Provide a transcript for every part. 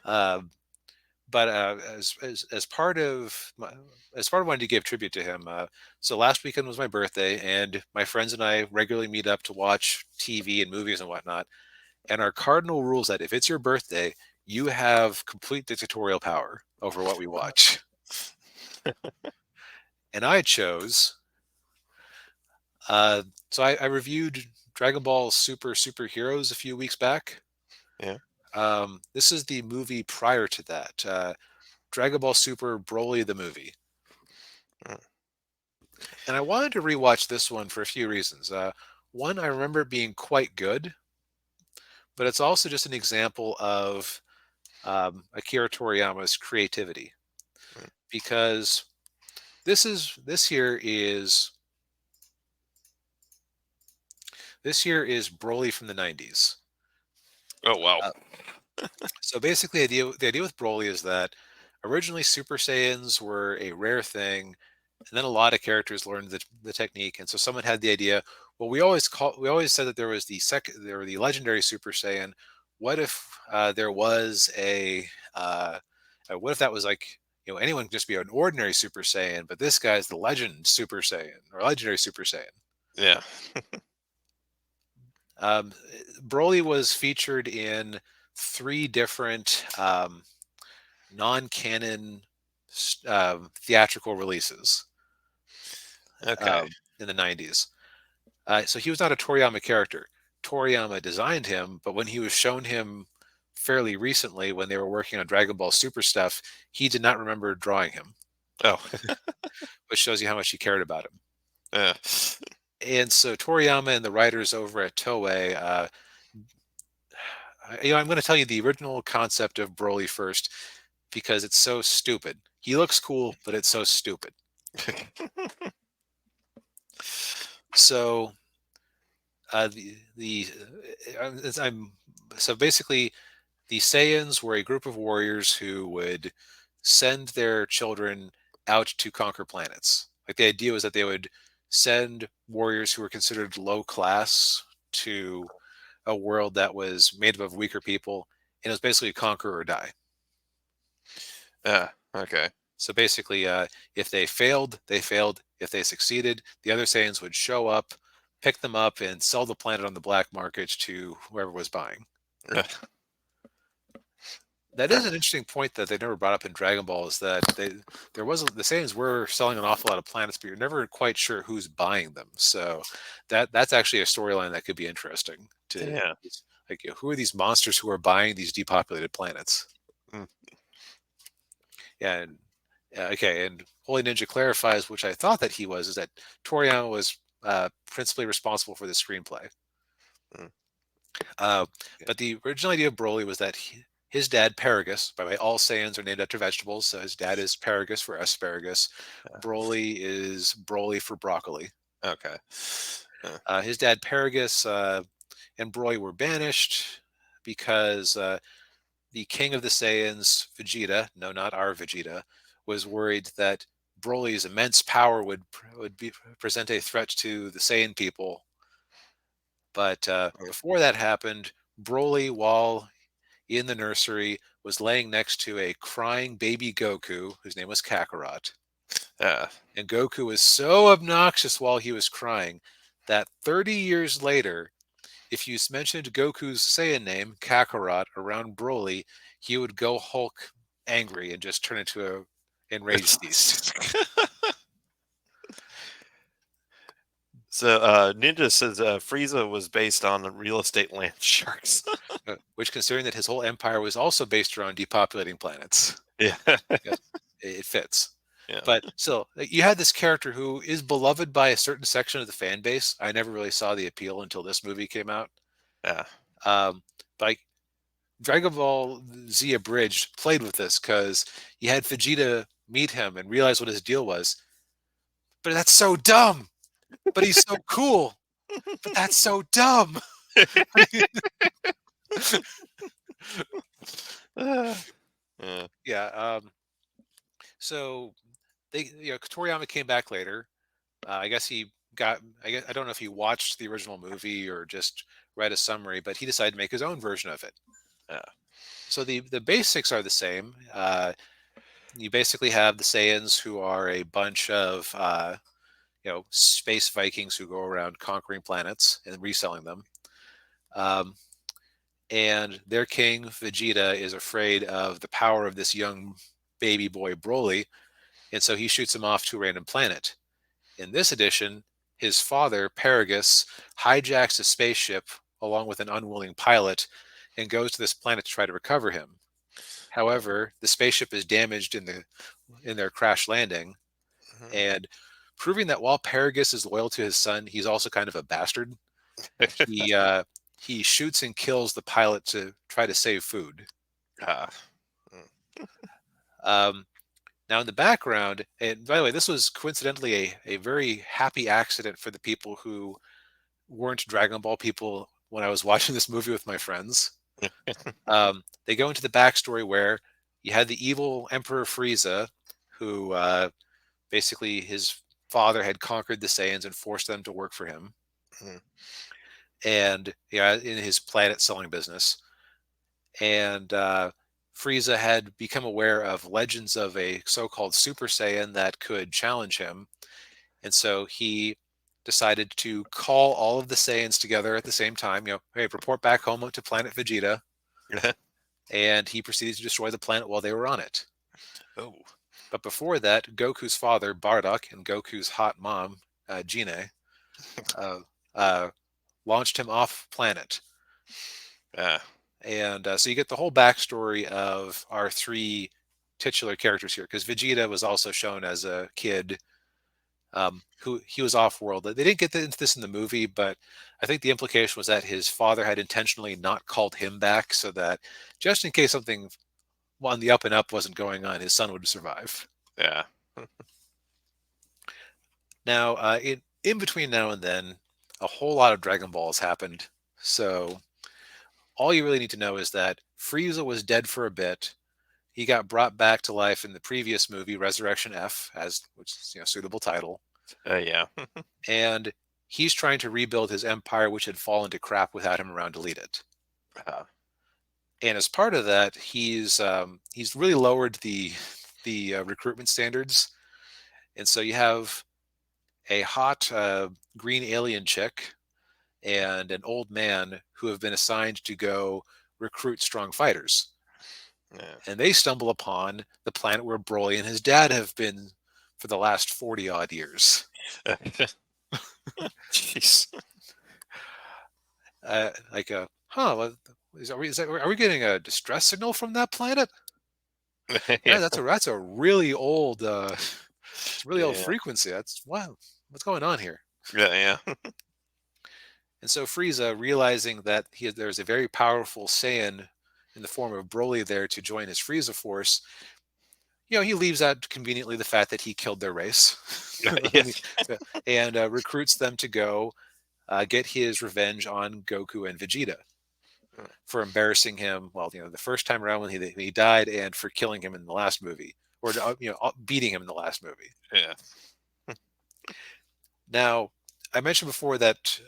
Um, but as part of wanting to give tribute to him, so last weekend was my birthday, and my friends and I regularly meet up to watch TV and movies and whatnot. And our cardinal rules that if it's your birthday, you have complete dictatorial power over what we watch. And I chose. Uh, so I reviewed Dragon Ball Superheroes a few weeks back. Yeah. This is the movie prior to that. Dragon Ball Super Broly the movie. Mm. And I wanted to rewatch this one for a few reasons. One, I remember it being quite good, but it's also just an example of Akira Toriyama's creativity Mm. because this here is Broly from the 90s. Oh wow. Uh, so basically, the idea with Broly is that originally Super Saiyans were a rare thing, and then a lot of characters learned the technique, and so someone had the idea. Well, we always said that there were the legendary Super Saiyan. What if there was what if that was like anyone can just be an ordinary Super Saiyan, but this guy's the legend Super Saiyan or legendary Super Saiyan. Yeah. Um, Broly was featured in three different non-canon theatrical releases Okay. um, in the 90s. So he was not a Toriyama character. Toriyama designed him, but when he was shown him fairly recently when they were working on Dragon Ball Super stuff, he did not remember drawing him, Oh. which shows you how much he cared about him. Yeah. And so Toriyama and the writers over at Toei, I'm going to tell you the original concept of Broly first because it's so stupid. He looks cool, but it's so stupid. So the I'm so basically the Saiyans were a group of warriors who would send their children out to conquer planets. Like the idea was that they would send warriors who were considered low class to a world that was made up of weaker people, and it was basically conquer or die. Yeah. Okay. So basically, if they failed, they failed. If they succeeded, the other Saiyans would show up, pick them up, and sell the planet on the black market to whoever was buying. Yeah. That is an interesting point that they never brought up in Dragon Ball. Is that the Saiyans were selling an awful lot of planets, but you're never quite sure who's buying them. So that's actually a storyline that could be interesting. To Yeah. like, who are these monsters who are buying these depopulated planets? Mm. Yeah, and okay, and Holy Ninja clarifies, which I thought that he was, is that Toriyama was principally responsible for the screenplay. Mm. Uh, Yeah. but the original idea of Broly was that his dad, Paragus, by the way, all Saiyans are named after vegetables, so his dad is Paragus for asparagus. Yeah. Broly is Broly for broccoli. Okay. Yeah. His dad, Paragus, and Broly were banished because the king of the Saiyans, Vegeta, no, not our Vegeta, was worried that Broly's immense power would present a threat to the Saiyan people. But Mm. before that happened, Broly, while in the nursery, was laying next to a crying baby Goku, whose name was Kakarot. Yeah. And Goku was so obnoxious while he was crying that 30 years later, if you mentioned Goku's Saiyan name, Kakarot, around Broly, he would go Hulk angry and just turn into a enraged beast. So Ninja says Frieza was based on the real estate land sharks. Which, considering that his whole empire was also based around depopulating planets, Yeah. yes, it fits. Yeah. But still, you had this character who is beloved by a certain section of the fan base. I never really saw the appeal until this movie came out. Yeah. Um, but Dragon Ball Z Abridged played with this because you had Vegeta meet him and realize what his deal was. But that's so dumb. But he's so cool. But that's so dumb. Yeah. Yeah. So Toriyama came back later. I guess he got. I don't know if he watched the original movie or just read a summary, but he decided to make his own version of it. Yeah. So the basics are the same. You basically have the Saiyans, who are a bunch of space Vikings who go around conquering planets and reselling them. Um, and their king Vegeta is afraid of the power of this young baby boy Broly, and so he shoots him off to a random planet. In this edition, his father Paragus hijacks a spaceship along with an unwilling pilot and goes to this planet to try to recover him. However, the spaceship is damaged in their crash landing, and proving that while Paragus is loyal to his son, he's also kind of a bastard. He uh, he shoots and kills the pilot to try to save food. Ah, mm, Um, Now, in the background, and by the way, this was coincidentally a very happy accident for the people who weren't Dragon Ball people when I was watching this movie with my friends. They go into the backstory where you had the evil Emperor Frieza, who basically his father had conquered the Saiyans and forced them to work for him, mm, and yeah, in his planet selling business. And Frieza had become aware of legends of a so-called Super Saiyan that could challenge him, and so he decided to call all of the Saiyans together at the same time. Hey, report back home to planet Vegeta, and he proceeded to destroy the planet while they were on it. oh, But before that, Goku's father Bardock and Goku's hot mom Jine uh, uh, launched him off planet. ah, And so you get the whole backstory of our three titular characters here, because Vegeta was also shown as a kid who he was off world. They didn't get into this in the movie, but I think the implication was that his father had intentionally not called him back so that just in case something on the up and up wasn't going on, his son would survive. yeah, Now, in between now and then, a whole lot of Dragon Balls happened. So all you really need to know is that Frieza was dead for a bit. He got brought back to life in the previous movie, Resurrection F, as which is suitable title, yeah, and he's trying to rebuild his empire, which had fallen to crap without him around to lead it. ah, And as part of that, he's really lowered the recruitment standards, and so you have a hot green alien chick and an old man who have been assigned to go recruit strong fighters. yeah. And they stumble upon the planet where Broly and his dad have been for the last 40 odd years. Jeez. Are we getting a distress signal from that planet? Yeah, That's a really old it's a really old yeah, frequency. That's wow. What's going on here? yeah, And so Frieza, realizing that there's a very powerful Saiyan in the form of Broly there to join his Frieza force, he leaves out conveniently the fact that he killed their race. yeah, I yeah. mean, and recruits them to go get his revenge on Goku and Vegeta for embarrassing him. Well, the first time around when he died, and for killing him in the last movie, or beating him in the last movie. Yeah. Now, I mentioned before that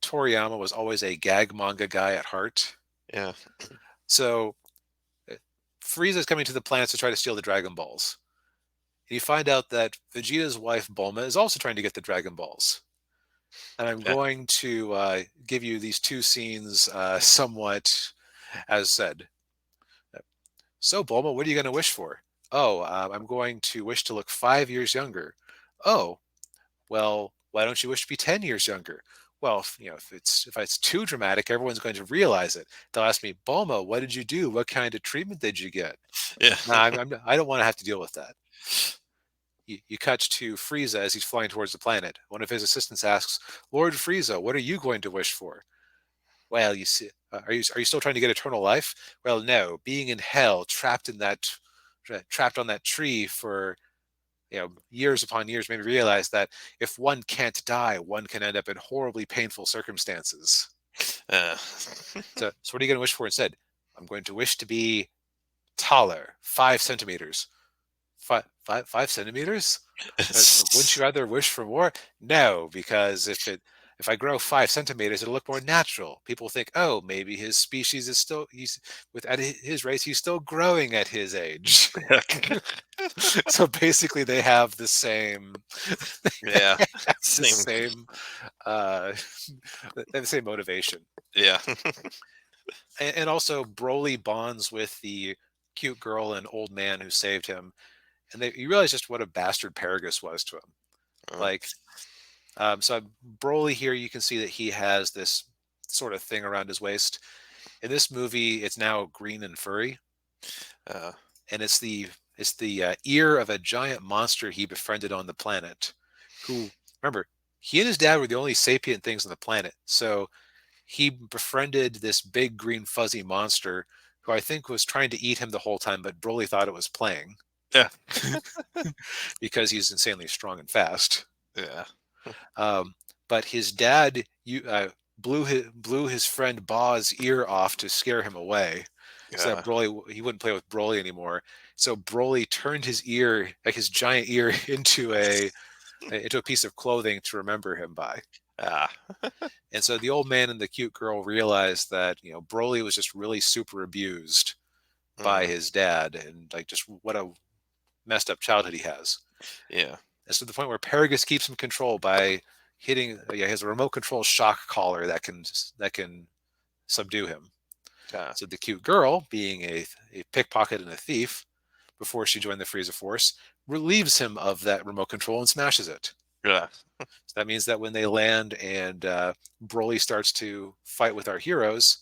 Toriyama was always a gag manga guy at heart. Yeah. So Frieza is coming to the planets to try to steal the Dragon Balls. And you find out that Vegeta's wife Bulma is also trying to get the Dragon Balls. And I'm Yeah. going to give you these two scenes somewhat as said. So, Bulma, what are you going to wish for? Oh, I'm going to wish to look 5 years younger. Oh, well, why don't you wish to be 10 years younger? Well, if it's too dramatic, everyone's going to realize it. They'll ask me, Bulma, what did you do? What kind of treatment did you get? Yeah. No, I don't want to have to deal with that. You cut to Frieza as he's flying towards the planet. One of his assistants asks, Lord Frieza, what are you going to wish for? Well, you see, are you still trying to get eternal life? Well, no, being in hell, trapped on that tree for years upon years, made me realize that if one can't die, one can end up in horribly painful circumstances. Uh, So what are you going to wish for instead? I'm going to wish to be taller, 5 centimeters. 5 centimeters? Wouldn't you rather wish for more? No, because if if I grow 5 centimeters, it'll look more natural. People think, oh, maybe his species is still he's with at his race, he's still growing at his age. So basically, they have the same, Yeah. the Same. same, uh, they have the same motivation. Yeah. And also, Broly bonds with the cute girl and old man who saved him, and you realize just what a bastard Paragus was to him. Uh, Like, so Broly here, you can see that he has this sort of thing around his waist. In this movie, it's now green and furry, uh, and it's the ear of a giant monster he befriended on the planet. Who, remember, he and his dad were the only sapient things on the planet. So he befriended this big green fuzzy monster who I think was trying to eat him the whole time, but Broly thought it was playing yeah. because he's insanely strong and fast. Yeah. Um, but his dad blew his friend Baw's ear off to scare him away, so that Yeah. Broly he wouldn't play with Broly anymore. So Broly turned his ear, like his giant ear, into a piece of clothing to remember him by. Ah. And so the old man and the cute girl realized that Broly was just really super abused by Mm, his dad, and like just what a messed up childhood he has. yeah. And so the point where Paragus keeps him control by hitting, yeah, he has a remote control shock collar that can subdue him. Yeah. So the cute girl, being a pickpocket and a thief, before she joined the Frieza Force, relieves him of that remote control and smashes it. Yeah. So that means that when they land and Broly starts to fight with our heroes,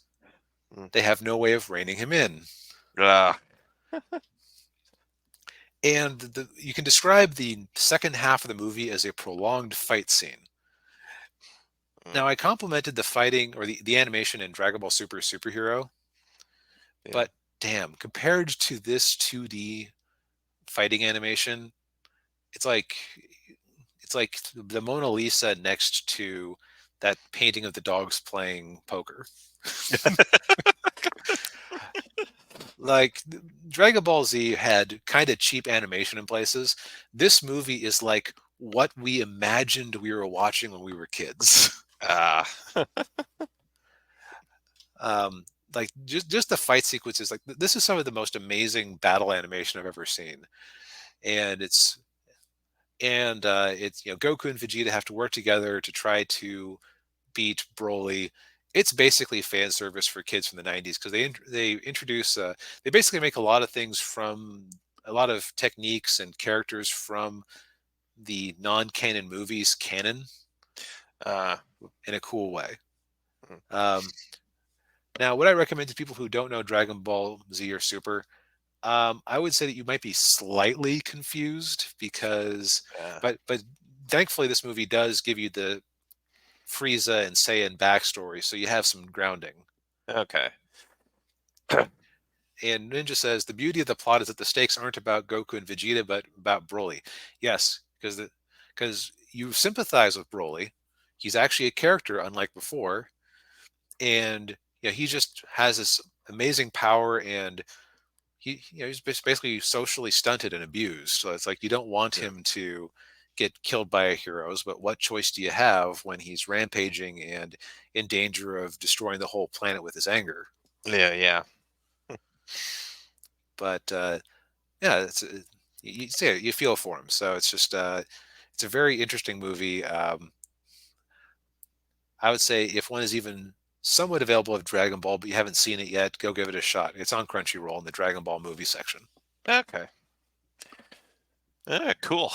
Mm, they have no way of reining him in. yeah. And you can describe the second half of the movie as a prolonged fight scene. Mm, Now, I complimented the fighting or the animation in Dragon Ball Super Superhero, yeah. but damn, compared to this 2D fighting animation, it's like it's like the Mona Lisa next to that painting of the dogs playing poker. Like Dragon Ball Z had kind of cheap animation in places. This movie is like what we imagined we were watching when we were kids. Ah. um, like just the fight sequences. Like this is some of the most amazing battle animation I've ever seen, and it's Goku and Vegeta have to work together to try to beat Broly. It's basically fan service for kids from the 90s because they introduce they basically make a lot of things from a lot of techniques and characters from the non-canon movies canon Ah. in a cool way. Mm, Um, Now, what I recommend to people who don't know Dragon Ball Z or Super, I would say that you might be slightly confused because, yeah. but thankfully this movie does give you the Frieza and Saiyan backstory, so you have some grounding. Okay. And Ninja says the beauty of the plot is that the stakes aren't about Goku and Vegeta, but about Broly. Yes, because you sympathize with Broly. He's actually a character, unlike before, and he just has this amazing power, and he's basically socially stunted and abused. So it's like you don't want Yeah. him to get killed by heroes, but what choice do you have when he's rampaging and in danger of destroying the whole planet with his anger? Yeah. Yeah. But yeah, you see it, you feel for him. So it's just it's a very interesting movie. I would say if one is even somewhat available of Dragon Ball, but you haven't seen it yet, go give it a shot. It's on Crunchyroll in the Dragon Ball movie section. Okay. Cool.